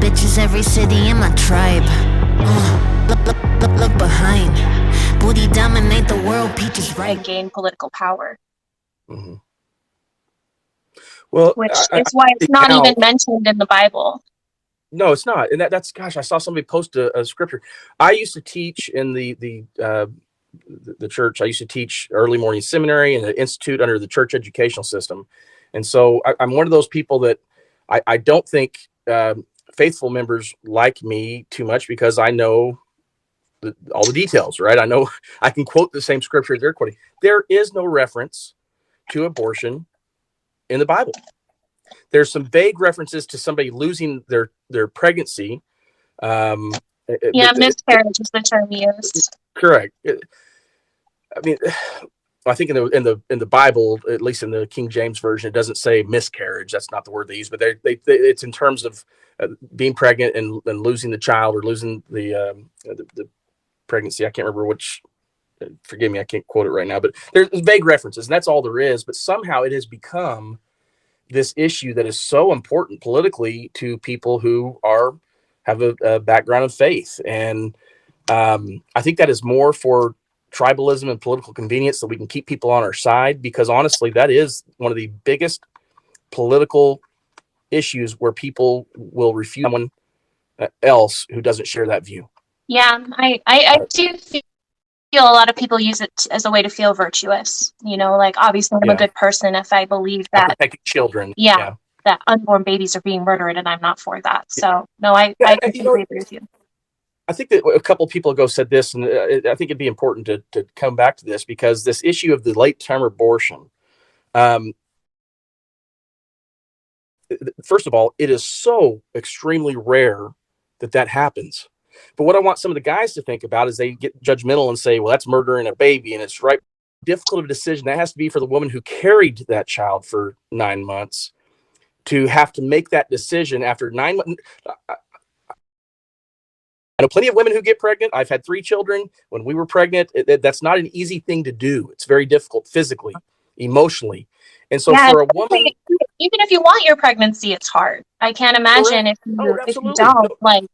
bitches, every city in my tribe. Look behind. Booty dominate the world, peaches right. Gain political power. Mm-hmm. Well, which is why it's not even mentioned in the Bible. No, it's not. And that's, gosh, I saw somebody post a scripture. I used to teach in the church. I used to teach early morning seminary and an institute under the church educational system. And so I'm one of those people that I don't think faithful members like me too much because I know all the details, right? I know I can quote the same scripture they're quoting. There is no reference to abortion in the Bible. There's some vague references to somebody losing their pregnancy. Miscarriage is the term used. Correct. I mean, I think in the Bible, at least in the King James version, it doesn't say miscarriage. That's not the word they use, but it's in terms of being pregnant and losing the child or losing the pregnancy. I can't remember which. Forgive me, I can't quote it right now, but there's vague references, and that's all there is. But somehow it has become this issue that is so important politically to people who have a background of faith. And I think that is more for tribalism and political convenience, so we can keep people on our side, because honestly, that is one of the biggest political issues where people will refuse someone else who doesn't share that view. Yeah, I do feel a lot of people use it as a way to feel virtuous. Like, obviously I'm a good person if I believe that protecting children. That unborn babies are being murdered, and I'm not for that. So no, I completely agree with you. I think that a couple of people ago said this, and I think it'd be important to come back to this, because this issue of the late-term abortion, first of all, it is so extremely rare that happens. But what I want some of the guys to think about is they get judgmental and say, well, that's murdering a baby, and it's right. Difficult of a decision. That has to be for the woman who carried that child for 9 months to have to make that decision after 9 months. I know plenty of women who get pregnant. I've had 3 children. When we were pregnant, that's not an easy thing to do. It's very difficult physically, emotionally. And so for a woman, even if you want your pregnancy, it's hard. I can't imagine if you don't.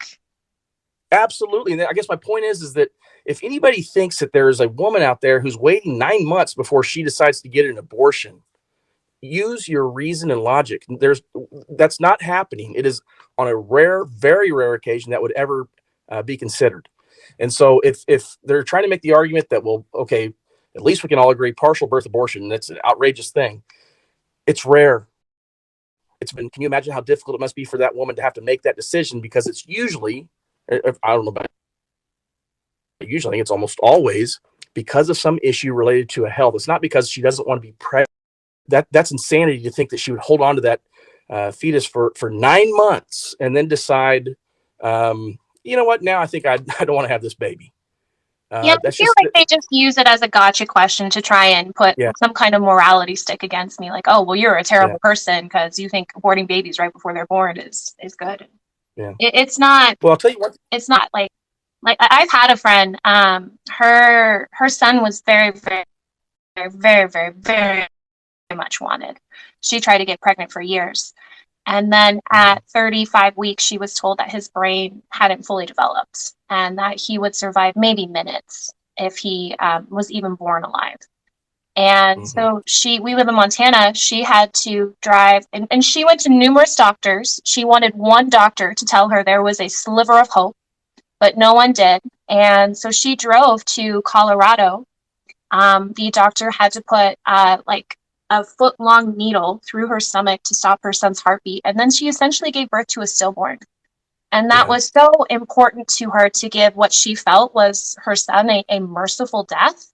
Absolutely. And I guess my point is that if anybody thinks that there is a woman out there who's waiting 9 months before she decides to get an abortion, use your reason and logic. That's not happening. It is on a rare, very rare occasion that would ever be considered. And so if they're trying to make the argument that, well, okay, at least we can all agree partial birth abortion, that's an outrageous thing. It's rare. Can you imagine how difficult it must be for that woman to have to make that decision? Because it's usually, I don't know about usually, I think it's almost always because of some issue related to a health. It's not because she doesn't want to be pregnant. That's insanity to think that she would hold on to that fetus for 9 months and then decide, you know what, now I think I don't want to have this baby. I feel like they just use it as a gotcha question to try and put some kind of morality stick against me. Like, oh, well, you're a terrible person because you think aborting babies right before they're born is good. Yeah. It's not. Well, I'll tell you what. It's not like I've had a friend. Her son was very, very, very, very, very, very much wanted. She tried to get pregnant for years. And then at 35 weeks, she was told that his brain hadn't fully developed and that he would survive maybe minutes if he was even born alive. And so we live in Montana. She had to drive, and she went to numerous doctors. She wanted one doctor to tell her there was a sliver of hope, but no one did. And so she drove to Colorado. The doctor had to put a foot-long needle through her stomach to stop her son's heartbeat. And then she essentially gave birth to a stillborn. And that was so important to her to give what she felt was her son a merciful death.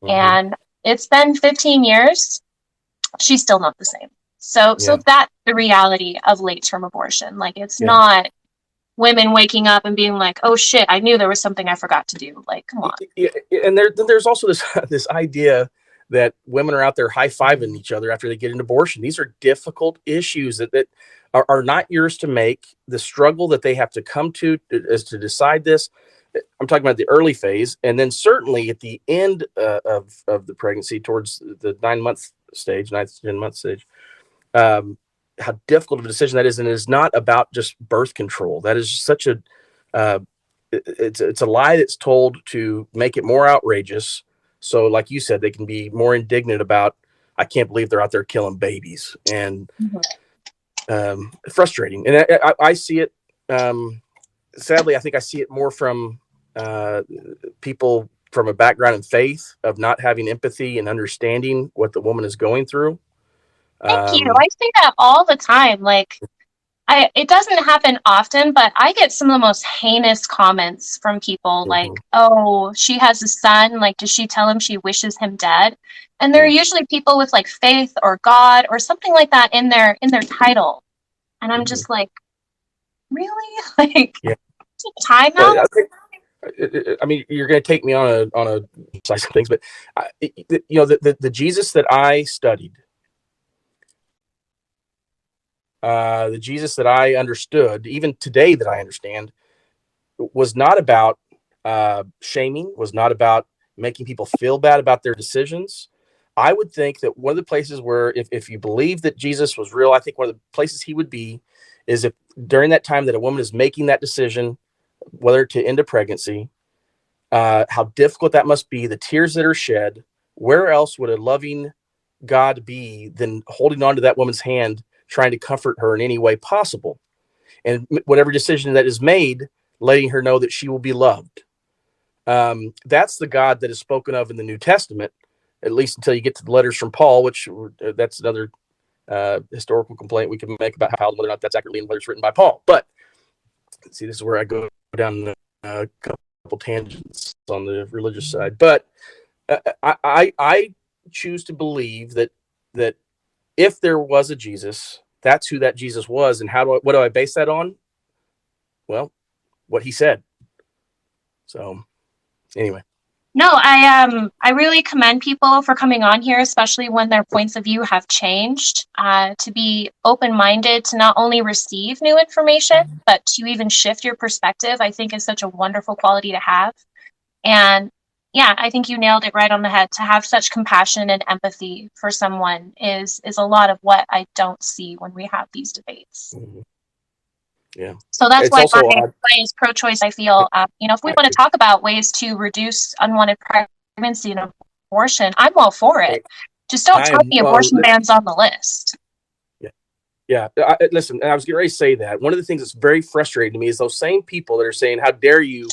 And it's been 15 years. She's still not the same. So that's the reality of late-term abortion. Like, it's not women waking up and being like, oh shit, I knew there was something I forgot to do. Like, come on. Yeah, and there's also this idea that women are out there high-fiving each other after they get an abortion. These are difficult issues that are not yours to make. The struggle that they have to come to is to decide this. I'm talking about the early phase, and then certainly at the end of the pregnancy, towards the 9 month stage, 9 to 10 month stage. how difficult of a decision that is, and it is not about just birth control. That is such a it's a lie that's told to make it more outrageous. So, like you said, they can be more indignant about. I can't believe they're out there killing babies, and frustrating. And I see it. Sadly, I think I see it more from people from a background in faith of not having empathy and understanding what the woman is going through. Thank you. I say that all the time. Like, it doesn't happen often, but I get some of the most heinous comments from people like, oh, she has a son. Like, does she tell him she wishes him dead? And they're usually people with like faith or God or something like that in their title. And I'm just like, really? Like, time out? I mean, you're going to take me on a slice of things, but the Jesus that I studied, the Jesus that I understood, even today that I understand, was not about shaming, was not about making people feel bad about their decisions. I would think that one of the places where, if you believe that Jesus was real, I think one of the places he would be is if during that time that a woman is making that decision, whether to end a pregnancy, how difficult that must be, the tears that are shed. Where else would a loving God be than holding on to that woman's hand, trying to comfort her in any way possible? And whatever decision that is made, letting her know that she will be loved. That's the God that is spoken of in the New Testament, at least until you get to the letters from Paul, which that's another historical complaint we can make about whether or not that's accurately in letters written by Paul. But see, this is where I go down a couple tangents on the religious side. But I choose to believe that if there was a Jesus, that's who that Jesus was. And what do I base that on? Well, what he said. So anyway. No, I really commend people for coming on here, especially when their points of view have changed, to be open-minded to not only receive new information, but to even shift your perspective, I think is such a wonderful quality to have. And yeah, I think you nailed it right on the head. To have such compassion and empathy for someone is a lot of what I don't see when we have these debates. Mm-hmm. Yeah. So that's why my is pro-choice. I feel, if we want to talk about ways to reduce unwanted pregnancy and abortion, I'm all for it. Just don't tell me abortion bans on the list. Yeah. Listen, I was getting ready to say that. One of the things that's very frustrating to me is those same people that are saying, how dare you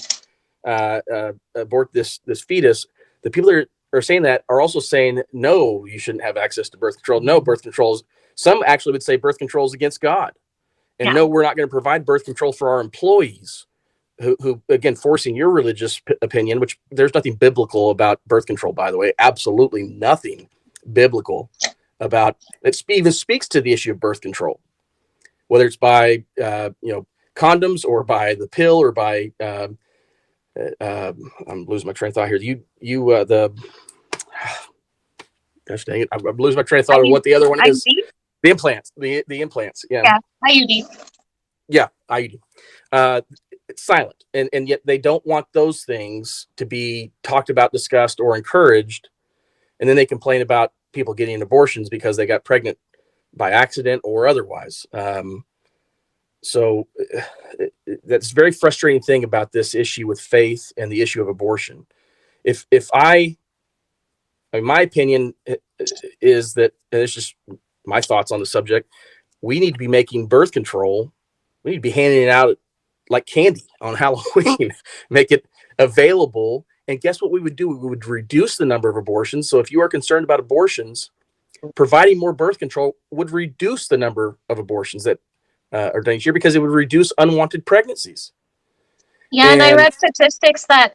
abort this fetus? The people that are saying that are also saying, no, you shouldn't have access to birth control. No, birth control is, some actually would say birth control is against God. And no, we're not going to provide birth control for our employees who again, forcing your religious opinion, which there's nothing biblical about birth control, by the way, absolutely nothing biblical about it. Even speaks to the issue of birth control, whether it's by, condoms or by the pill or by, I'm losing my train of thought here. Gosh dang it. I'm losing my train of thought of what the other one is. The implants, the implants. Yeah. IUD. Yeah. IUD. It's silent. And yet they don't want those things to be talked about, discussed, or encouraged. And then they complain about people getting abortions because they got pregnant by accident or otherwise. So that's a very frustrating thing about this issue with faith and the issue of abortion. My opinion is that, and it's just my thoughts on the subject, we need to be making birth control. We need to be handing it out like candy on Halloween, make it available. And guess what we would do? We would reduce the number of abortions. So if you are concerned about abortions, providing more birth control would reduce the number of abortions that are done each year, because it would reduce unwanted pregnancies. Yeah, and I read statistics that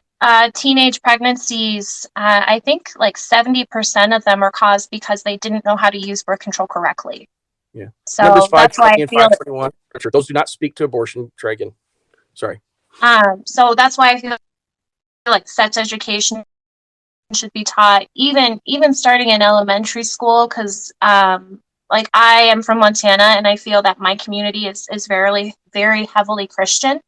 teenage pregnancies, I think like 70% of them are caused because they didn't know how to use birth control correctly. Yeah. So Numbers 5, that's why I feel 521. Those do not speak to abortion. Try again. Sorry. So that's why I feel like sex education should be taught, even starting in elementary school, because like I am from Montana, and I feel that my community is very, very heavily Christian.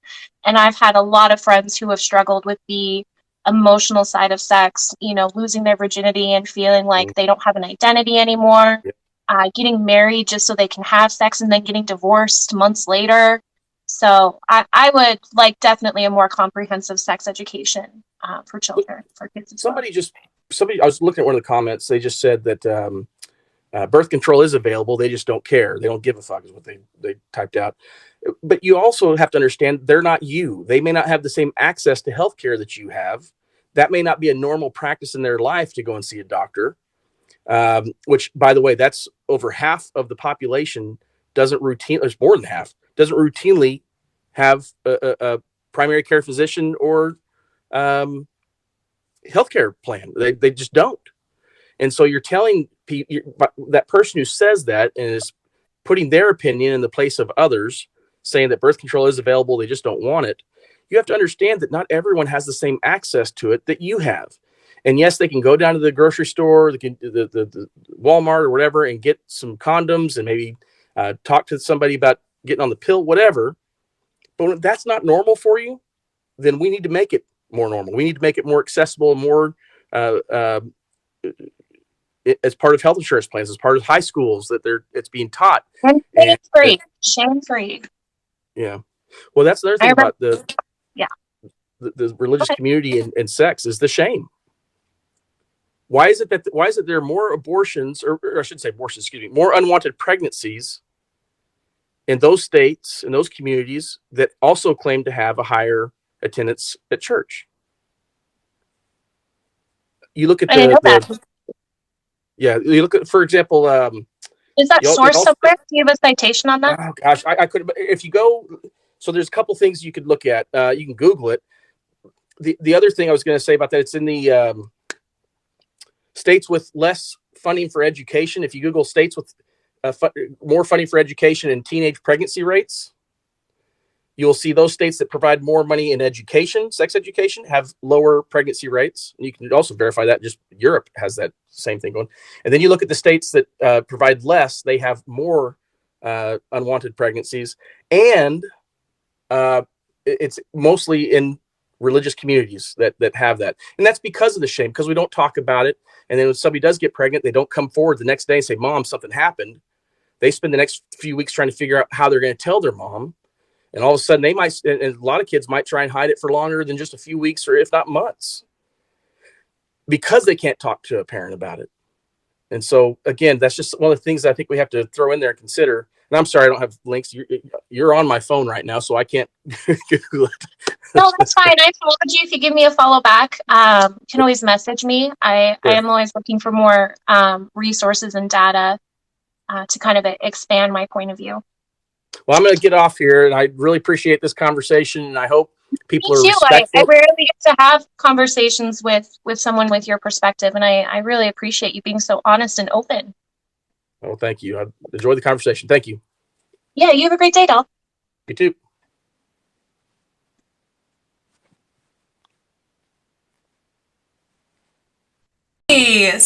And I've had a lot of friends who have struggled with the emotional side of sex, losing their virginity and feeling like they don't have an identity anymore. getting married just so they can have sex and then getting divorced months later. So I would like definitely a more comprehensive sex education for children, for kids as well. I was looking at one of the comments. They just said that birth control is available. They just don't care. They don't give a fuck is what they typed out. But you also have to understand they're not you. They may not have the same access to healthcare that you have. That may not be a normal practice in their life to go and see a doctor, which, by the way, that's over half of the population doesn't routinely, it's more than half, doesn't routinely have a primary care physician or healthcare plan. They just don't. And so you're telling that person who says that and is putting their opinion in the place of others, saying that birth control is available, they just don't want it. You have to understand that not everyone has the same access to it that you have. And yes, they can go down to the grocery store, the Walmart or whatever, and get some condoms and maybe talk to somebody about getting on the pill, whatever. But when that's not normal for you, then we need to make it more normal. We need to make it more accessible and more as part of health insurance plans, as part of high schools that it's being taught. And shame free. Yeah. Well, that's the other thing about the religious community and sex is the shame. Why is it there are more abortions, or I should say abortions, excuse me, more unwanted pregnancies in those states, in those communities that also claim to have a higher attendance at church? You look at you look at, for example, is that source somewhere? Do you have a citation on that? Oh gosh, I could. If you go, so there's a couple things you could look at. You can Google it. The other thing I was going to say about that, it's in the states with less funding for education. If you Google states with more funding for education and teenage pregnancy rates, you'll see those states that provide more money in education, sex education, have lower pregnancy rates. And you can also verify that just Europe has that same thing going. And then you look at the states that provide less, they have more unwanted pregnancies. And it's mostly in religious communities that have that. And that's because of the shame, because we don't talk about it. And then when somebody does get pregnant, they don't come forward the next day and say, Mom, something happened. They spend the next few weeks trying to figure out how they're going to tell their mom. And all of a sudden they might, and a lot of kids might try and hide it for longer than just a few weeks or if not months, because they can't talk to a parent about it. And so again, that's just one of the things I think we have to throw in there and consider. And I'm sorry, I don't have links. You're on my phone right now, so I can't Google it. No, that's fine. I told you if you give me a follow back, you can always message me. I am always looking for more resources and data to kind of expand my point of view. Well, I'm going to get off here, and I really appreciate this conversation, and I hope people are respectful. I rarely get to have conversations with someone with your perspective, and I really appreciate you being so honest and open. Oh, thank you. I enjoyed the conversation. Thank you. Yeah, you have a great day, doll. You too. Hey.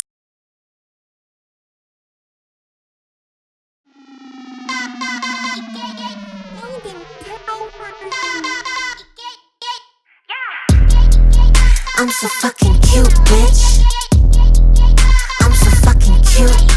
I'm so fucking cute, bitch. I'm so fucking cute.